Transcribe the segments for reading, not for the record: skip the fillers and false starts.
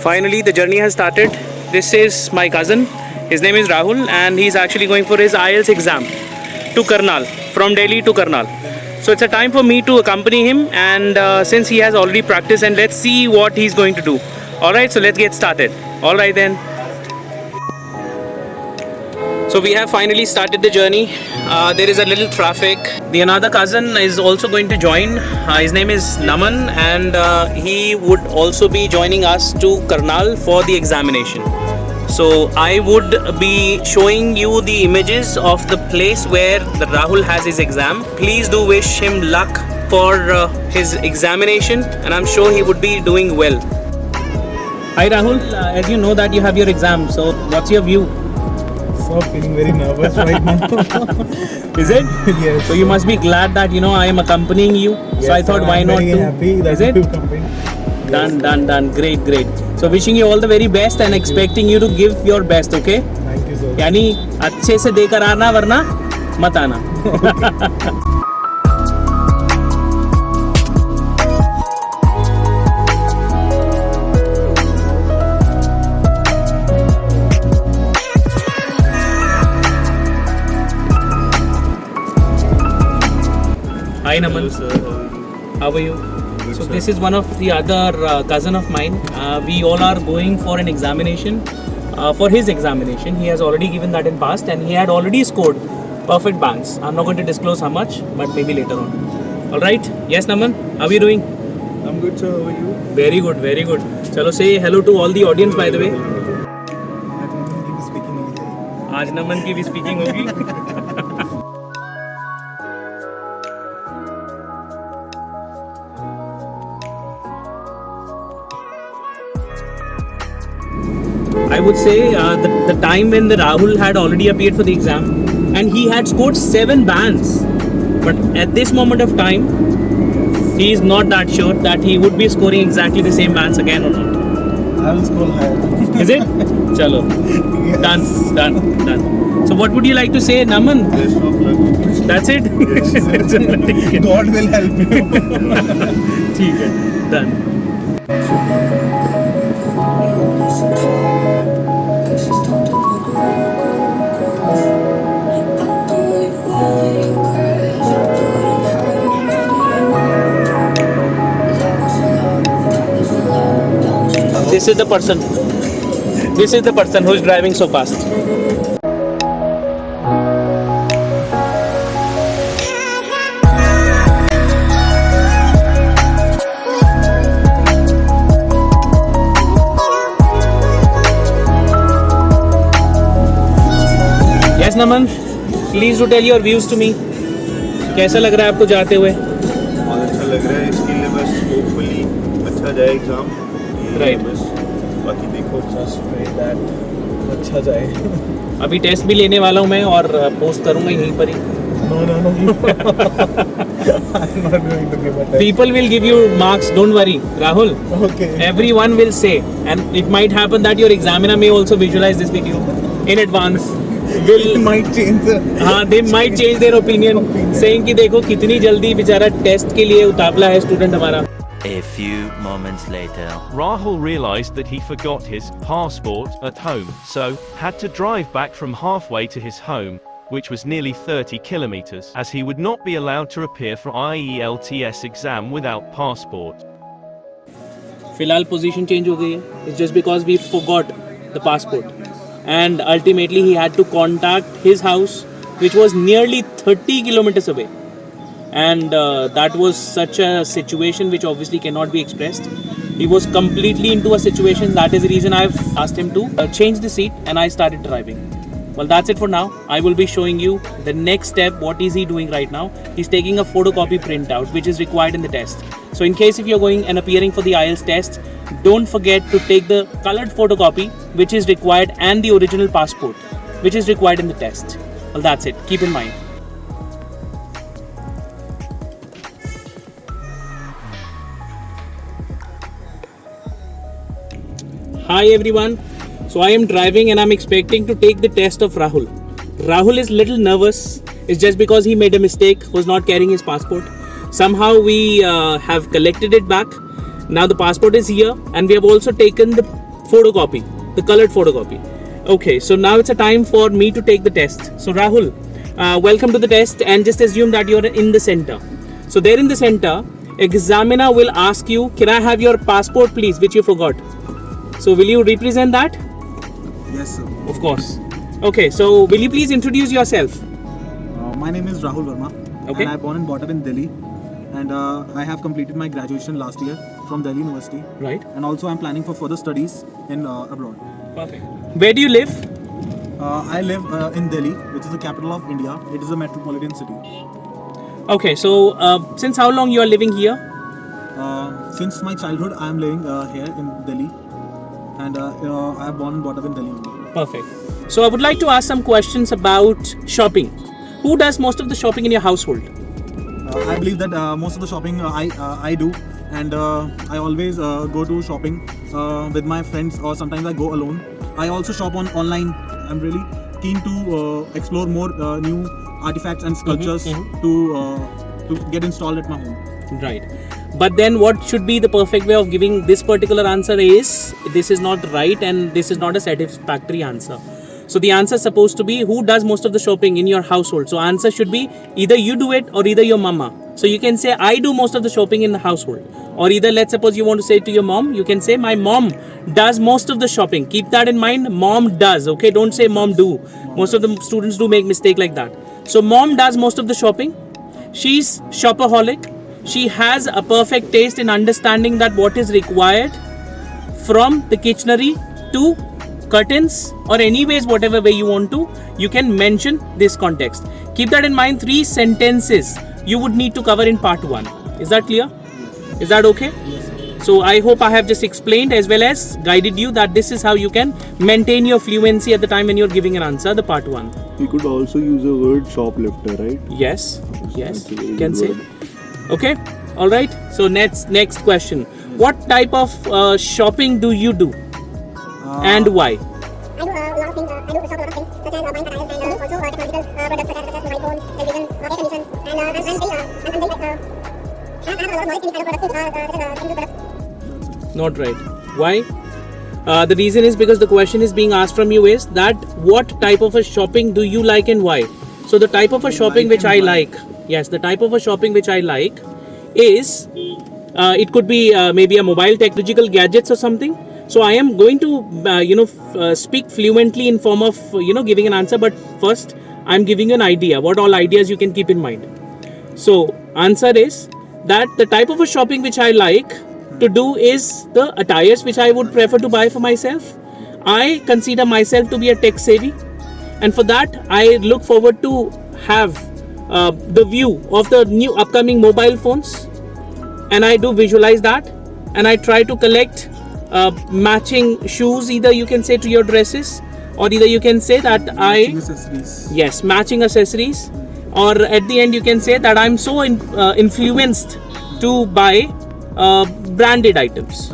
Finally, the journey has started. This is my cousin. His name is Rahul, and he's actually going for his IELTS exam to Karnal, from Delhi to Karnal. So it's a time for me to accompany him, and since he has already practiced, and let's see what he's going to do. Alright, so let's get started. Alright then. So we have finally started the journey. There is a little traffic. The another cousin is also going to join. His name is Naman, and he would also be joining us to Karnal for the examination. So I would be showing you the images of the place where the Rahul has his exam. Please do wish him luck for his examination, and I'm sure he would be doing well. Hi Rahul, as you know that you have your exam, so what's your view? So feeling very nervous right now. Is it? Yes. So you must be glad that I am accompanying you. Yes, so I thought why not to? Happy that is it? You accompany. Yes. Done. Great. So wishing you all the very best and expecting you to give your best, okay? Thank you so much. यानी अच्छे से देकर आना वरना मत आना. Hi Naman. Hello sir, How are you? Good, So sir. this is one of the other cousin of mine. We all are going for an examination. For his examination, he has already given that in past, and he had already scored perfect banks. I'm not going to disclose how much, but maybe later on. All right. Yes, Naman. How are you doing? I'm good sir, how are you? Very good. Chalo, say hello to all the audience by the way. आज नमन की भी speaking होगी. I would say the time when the Rahul had already appeared for the exam, and he had scored 7 bands, but at this moment of time he is not that sure that he would be scoring exactly the same bands again or not. I will score higher. Is it? Chalo. Yes. Done. So what would you like to say, Naman? Best of luck. That's it? Yes. God will help you. ठीक है. Done. This is the person who is driving so fast. Yes, Naman, please do tell your views to me. कैसा लग रहा है आपको जाते हुए? बहुत अच्छा लग रहा है. इसके लिए बस होपफुली अच्छा जाए एग्जाम. Right. बस बाकी देखो. Just pray that अच्छा जाए. अभी टेस्ट भी लेने वाला हूँ मैं और पोस्ट करूँगा यहीं पर ही. No. I'm not going to give a test. People will give you marks, don't worry, Rahul. Okay. Everyone will say, and it might happen that your examiner may also visualize this video in advance. Will might change the. हाँ, they might change their opinion, saying कि देखो कितनी जल्दी बेचारा test के लिए उतावला है student हमारा. A few moments later. Rahul realized that he forgot his passport at home, so had to drive back from halfway to his home, which was nearly 30 kilometers, as he would not be allowed to appear for IELTS exam without passport. फिलहाल position change हो गई है. It's just because we forgot the passport, and ultimately he had to contact his house, which was nearly 30 kilometers away. And that was such a situation which obviously cannot be expressed. He was completely into a situation. That is the reason I've asked him to change the seat, and I started driving. Well, that's it for now. I will be showing you the next step. What is he doing right now? He's taking a photocopy printout, which is required in the test. So in case if you're going and appearing for the IELTS test, don't forget to take the colored photocopy, which is required, and the original passport, which is required in the test. Well, that's it. Keep in mind. Hi everyone. So I am driving and I'm expecting to take the test of Rahul. Rahul is little nervous. It's just because he made a mistake, was not carrying his passport. Somehow we have collected it back. Now the passport is here, and we have also taken the photocopy, the colored photocopy. Okay, so now it's a time for me to take the test. So Rahul, welcome to the test, and just assume that you're in the center. So there in the center, examiner will ask you, can I have your passport please, which you forgot. So will you represent that? Yes, sir. Of course. Okay, so will you please introduce yourself? My name is Rahul Verma. Okay. And I born and brought up in Delhi. And I have completed my graduation last year from Delhi University. Right. And also I'm planning for further studies in abroad. Perfect. Where do you live? I live in Delhi, which is the capital of India. It is a metropolitan city. Okay, so since how long you are living here? Since my childhood, I am living here in Delhi. And I am born and brought up in Delhi only. Perfect. So I would like to ask some questions about shopping. Who does most of the shopping in your household? I believe that most of the shopping I do, and I always go to shopping with my friends, or sometimes I go alone. I also shop online. I'm really keen to explore more new artifacts and sculptures to get installed at my home. Right. But then what should be the perfect way of giving this particular answer is, this is not right and this is not a satisfactory answer. So the answer is supposed to be, who does most of the shopping in your household? So answer should be either you do it or either your mama. So you can say, I do most of the shopping in the household. Or either, let's suppose you want to say to your mom, you can say, my mom does most of the shopping. Keep that in mind, mom does. Okay, don't say mom do. Most of the students do make mistake like that. So mom does most of the shopping. She's shopaholic. She has a perfect taste in understanding that what is required from the kitchenery to curtains, or anyways whatever way you want to, you can mention this context. Keep that in mind. 3 sentences you would need to cover in part 1. Is that clear? Is that okay? Yes. So I hope I have just explained as well as guided you that this is how you can maintain your fluency at the time when you're giving an answer, the part 1. We could also use the word shoplifter, right? Yes, yes, That's a very you can good say. word. Okay, all right. So next question. What type of shopping do you do, and why? I do a lot of things. I do shop a lot of things, such as buying fertilizers and also technological products such as mobile phones, television, air conditioners, and I have a lot of knowledge in this kind of products, such as technical products. Not right. Why? The reason is because the question is being asked from you is that what type of a shopping do you like and why? So the type of a shopping which I like, yes, the type of a shopping which I like is, it could be maybe a mobile technological gadgets or something. So I am going to speak fluently in form of giving an answer, but first I am giving you an idea what all ideas you can keep in mind. So answer is that the type of a shopping which I like to do is the attires which I would prefer to buy for myself. I consider myself to be a tech savvy, and for that I look forward to have the view of the new upcoming mobile phones, and I do visualize that, and I try to collect matching shoes, either you can say to your dresses, or either you can say that Matching accessories. yes, matching accessories, or at the end you can say that I'm so influenced to buy branded items.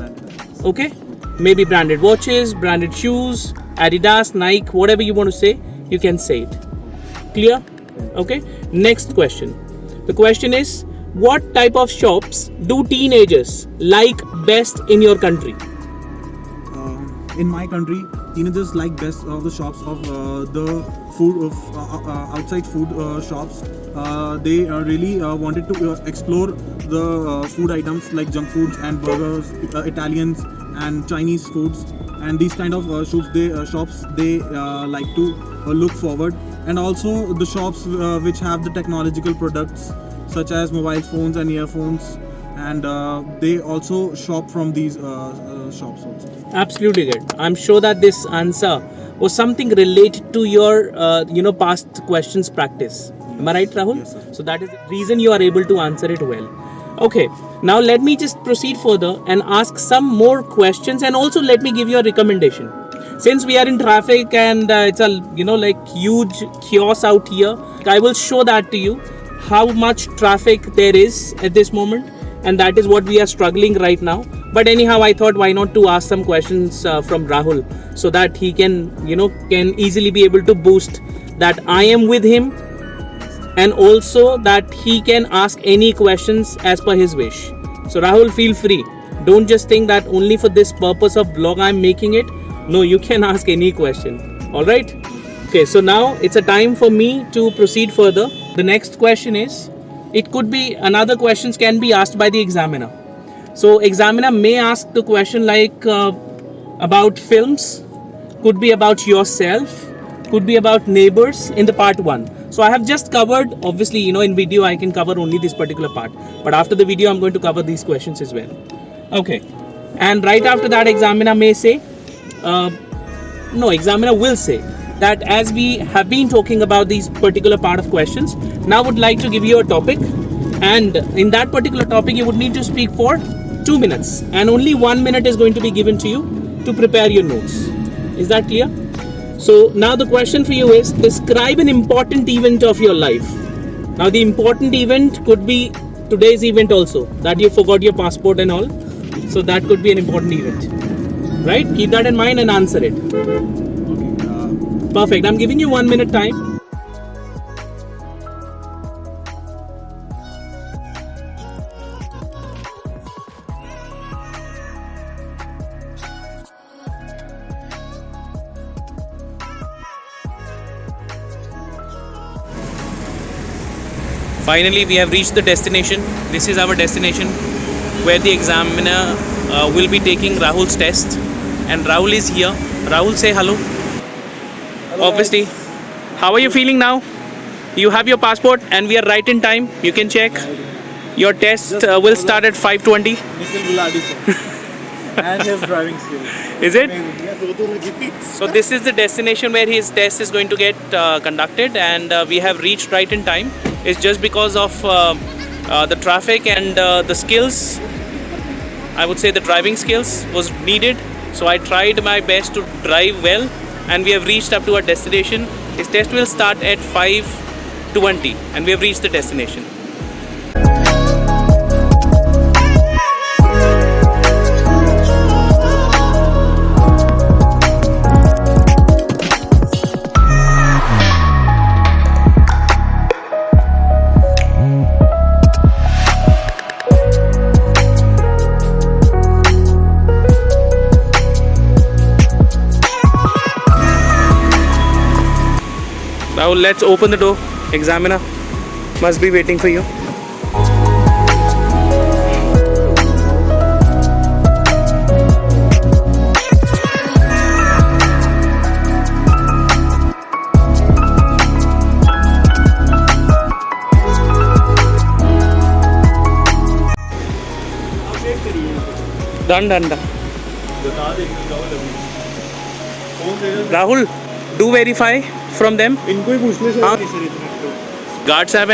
Okay, maybe branded watches, branded shoes, Adidas, Nike, whatever you want to say, you can say it. Clear? Okay, next question. The question is, what type of shops do teenagers like best in your country? In my country, teenagers like best of the shops of the food of outside food shops. They really wanted to explore the food items like junk foods and burgers, Italians and Chinese foods, and these kind of shops they like to look forward. And also the shops which have the technological products such as mobile phones and earphones, and they also shop from these shops also. Absolutely good. I'm sure that this answer was something related to your past questions practice. Am I right, Rahul? Yes, sir. So that is the reason you are able to answer it well. Okay, now let me just proceed further and ask some more questions, and also let me give you a recommendation. Since we are in traffic and it's a huge chaos out here, I will show that to you how much traffic there is at this moment, and that is what we are struggling right now. But anyhow, I thought why not to ask some questions from Rahul, so that he can easily be able to boost that I am with him, and also that he can ask any questions as per his wish. So Rahul, feel free. don't just think that only for this purpose of vlog I'm making it. No, you can ask any question. All right. Okay, so now it's a time for me to proceed further. The next question is, it could be another questions can be asked by the examiner. So examiner may ask the question like about films, could be about yourself, could be about neighbors in the part 1. So I have just covered, obviously, in video I can cover only this particular part, but after the video I'm going to cover these questions as well. Okay, and right after that examiner may say, examiner will say that as we have been talking about these particular part of questions, now would like to give you a topic, and in that particular topic you would need to speak for 2 minutes, and only 1 minute is going to be given to you to prepare your notes. Is that clear? So now the question for you is, describe an important event of your life. Now the important event could be today's event also, that you forgot your passport and all. So that could be an important event, right? Keep that in mind and answer it. Okay. Perfect. I'm giving you 1 minute time. Finally, we have reached the destination. This is our destination where the examiner will be taking Rahul's test. And Rahul is here. Rahul, say hello. Obviously. How are you feeling now? You have your passport and we are right in time. You can check. Your test will start at 5:20. Nikhil Guladi sir. And his driving skills. Is it? So this is the destination where his test is going to get conducted, and we have reached right in time. It's just because of the traffic and the skills. I would say the driving skills was needed. So I tried my best to drive well, and we have reached up to our destination. His test will start at 5:20 and we have reached the destination. Now let's open the door. Examiner must be waiting for you. Done. Rahul, do verify from them. इनको ही पूछ ले हाँ? Sir. Guards have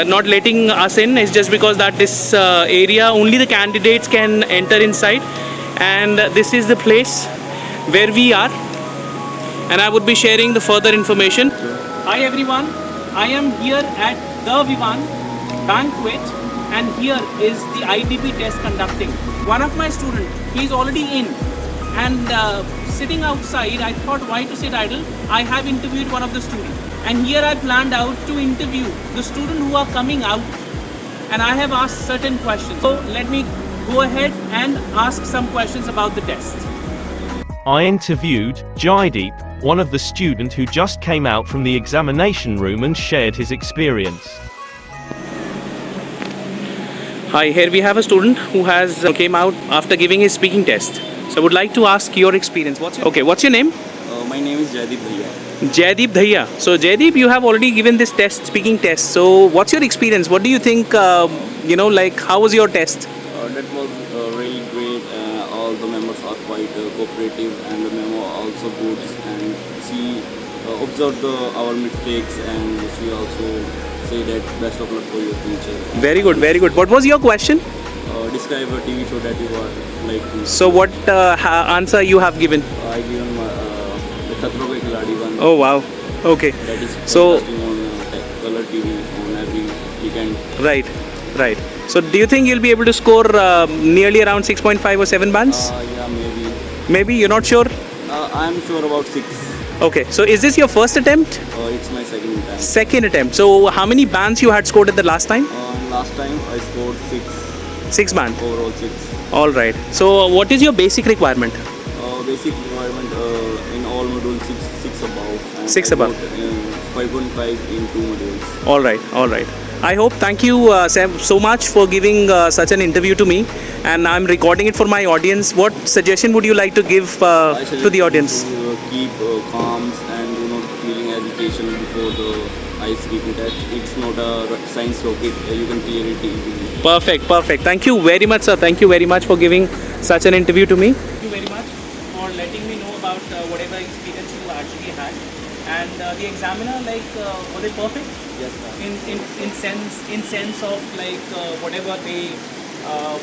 not letting us in is just because that this area only the candidates can enter inside, and this is the place where we are, and I would be sharing the further information. Hi everyone, I am here at the Vivan banquet, and here is the IDP test conducting. One of my students, he is already in, and sitting outside, I thought why to sit idle. I have interviewed one of the students, and here I planned out to interview the students who are coming out, and I have asked certain questions. So let me go ahead and ask some questions about the test. I interviewed Jaideep, one of the students who just came out from the examination room and shared his experience. Hi, here we have a student who has came out after giving his speaking test. So I would like to ask your experience. What's your name? My name is Jaideep Bhaiya. Jaideep Dhaiya. So Jaideep, you have already given this test, speaking test. So what's your experience? What do you think, how was your test? That was really great. All the members are quite cooperative, and the memo also good. And she observed our mistakes, and she also say that best of luck for your future. Very good, very good. What was your question? Describe a TV show that you are like to. So what answer you have given? I given the Khatro Ke Khiladi one. Oh wow. Okay. That is So- broadcasting on color TV on every weekend. Right. So do you think you'll be able to score nearly around 6.5 or 7 bands? Yeah, maybe. Maybe, you're not sure? I'm sure about 6. Okay. So is this your first attempt? It's my second time. Second attempt. So how many bands you had scored at the last time? Last time I scored 6. 6 band. Overall 6. All right. So what is your basic requirement? Basic requirement in all modules 6 above. And 6 I above. got, 5.5 in 2 modules. All right, all right. I hope, thank you Sam so much for giving such an interview to me, and I'm recording it for my audience. What suggestion would you like to give I to the suggest audience? to keep calm and do not feeling agitation before the IELTS test. It's not a science rocket. You can clear it easily. Perfect, perfect. Thank you very much, sir. Thank you very much for giving such an interview to me. Thank you very much for letting me know about whatever experience you actually had. And the examiner, like, was it perfect? Yes, sir. In sense of like whatever they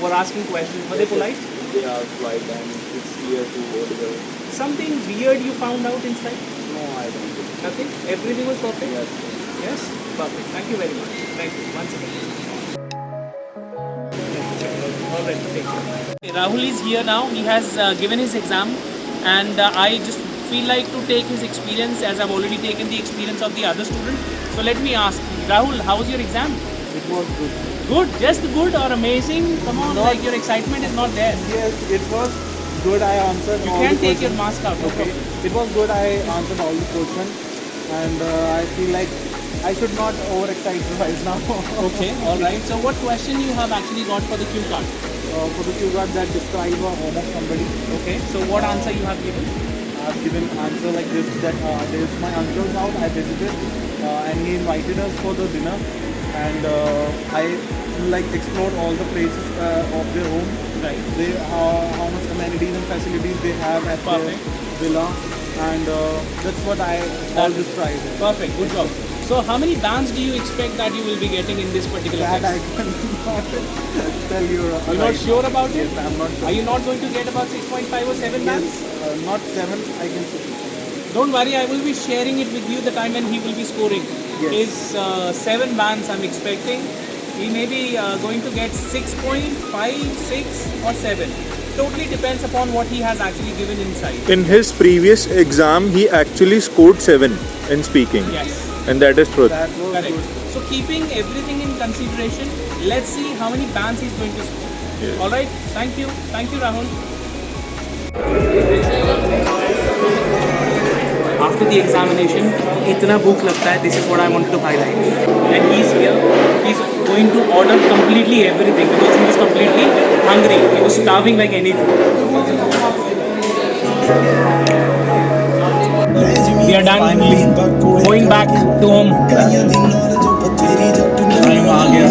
were asking questions, were they polite? They are polite and it's clear to audible. Something weird you found out inside? No, I don't think. Nothing? Everything was perfect? Yes. Yes? Perfect. Thank you very much. Thank you. Once again. Alright, take care. Rahul is here now. He has given his exam, and I just feel like to take his experience, as I've already taken the experience of the other student. So let me ask Rahul, how was your exam? It was good. Good? Just good or amazing? Come on, like your excitement is not there. Yes, it was good. I answered You all can the take your questions. mask out. No Okay. problem. It was good. I answered all the questions, and I feel like I should not overexcite right now. Okay, alright. So what question you have actually got for the cue card? For the few words that describe a home of somebody, Okay, so what answer you have given? I have given answer like this, that there is my uncle's house. I visited, and he invited us for the dinner, and I like explored all the places of their home. Right. They how much amenities and facilities they have at Perfect. their villa, and that's what I all described. Perfect, good job. So how many bands do you expect that you will be getting in this particular That I test? cannot tell you. You're not sure about it? Yes, I'm not sure. Are you not going to get about 6.5 or 7 bands? Yes, not 7. I can say. Don't worry, I will be sharing it with you the time when he will be scoring. Yes. His 7 bands I'm expecting. He may be going to get 6.5, 6 or 7. Totally depends upon what he has actually given inside. In his previous exam, he actually scored 7 in speaking. Yes. And that is truth. That was Correct. good. So keeping everything in consideration, let's see how many bands he's going to score. Yes. All right. Thank you. Thank you, Rahul. After the examination, इतना भूख लगता है. This is what I wanted to highlight. And he's here. He's going to order completely everything because he was completely hungry. He was starving like anything. We are done. Going back to home. Time आ गया.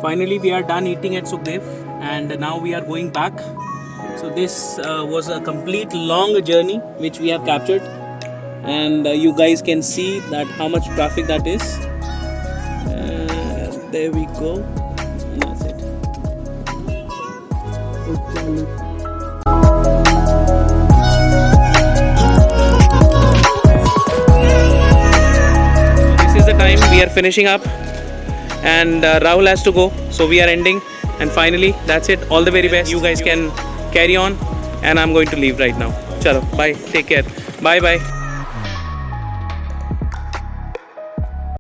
Finally, we are done eating at Sukhdev, and now we are going back. So this was a complete long journey which we have captured, and you guys can see that how much traffic that is. There we go. And that's it. This is the time we are finishing up, and Rahul has to go, so we are ending, and finally that's it. All the very best. You guys can carry on, and I'm going to leave right now. Chalo, bye, take care. Bye bye.